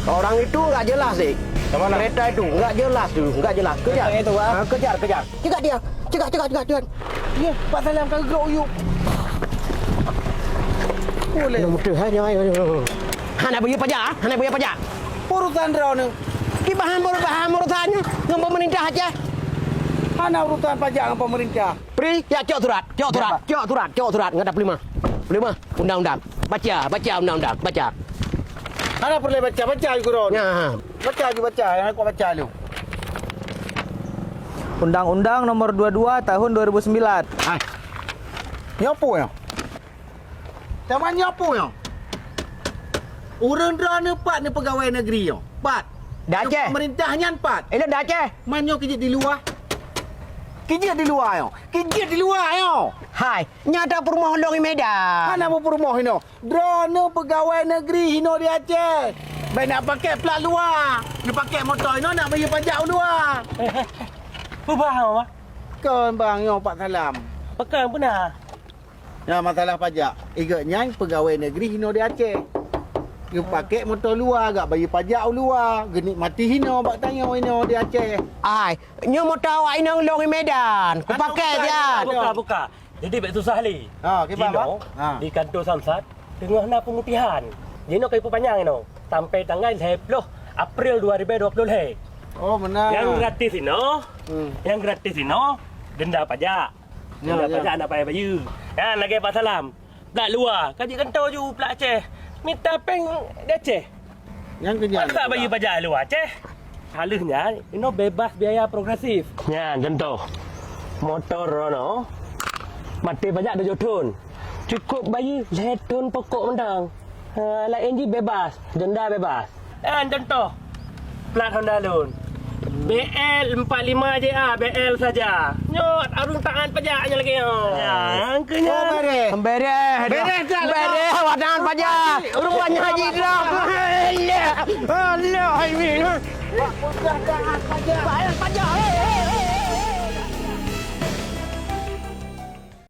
Orang itu nggak jelas sih. Kereta itu nggak jelas tuh, nggak jelas. Kejar itu, Bang. kejar. Cegat dia. Cegat. Ya, Pak Salam kan gerak uyuk. Boleh. Mudah hanya ayo. Hana bayar pajak. Urusan draw ni. Di bahan urusannya dengan pemerintah aja. Mana urusan pajak dengan pemerintah? Pri, ya cok surat. Nggak ada pelima. Undang-undang. Baca undang-undang. Baca. Mana perlu baca juga ron. Ya. Baca. Yang aku baca lu. Undang-Undang Nomor 22 Tahun 2009. Ah, Nyapu ya? Taman nyapu ya? Orang drone empat ni pegawai negeri ya. Empat. dah Aceh. Pemerintahnya empat. Dah Aceh. Manyo kerja di luar? Kerja di luar ya. Hai, nyata perumahan dong di Medan. Mana mau rumah ini? Drone pegawai negeri hino di Aceh. Baik nak pakai plat luar. Nak pakai motor ini nak bayar pajak luar. Faham apa? Kan bang yo Pak Salam. Pekan benar. Ya masalah pajak. Igaknya pegawai negeri hino di Aceh. You pakai motor luar agak bayar pajak luar. Genik mati hino bak tanya hino di Aceh. Ai, nyo mau tahu ai nang long di Medan. Ku pakai dia. Buka. Jadi baik susah li. Ha, kipas apa? Ha. Di kantor Samsat tengah nak pemutihan. Jino kai panjang ino. Sampai tanggal 10 April 2020 he. Oh benar. Yang gratis ino. Yang gratis ino denda pajak. Denda pajak nak payah bayar. Dan lagi Pak Salam. Plat luar. Kaji kantor ju plat Aceh. Minta peng di Aceh. Yang kerja. Tak bayar pajak luar Aceh. Halusnya ino bebas biaya progresif. Ya, contoh. Motor rono mati pajak 7 tahun. Cukup bayar 2 tahun pokok mendang. Lain je bebas, denda bebas. Dan contoh plat Honda Loan. BL 45JA, BL saja. Nyot, arung tangan pajaknya lagi. Ya, angkanya. Oh beres. Beres dah. Beres wadangan pajak. Rupanya haji dah. Allah. Ini. Pajak. Bayar pajak.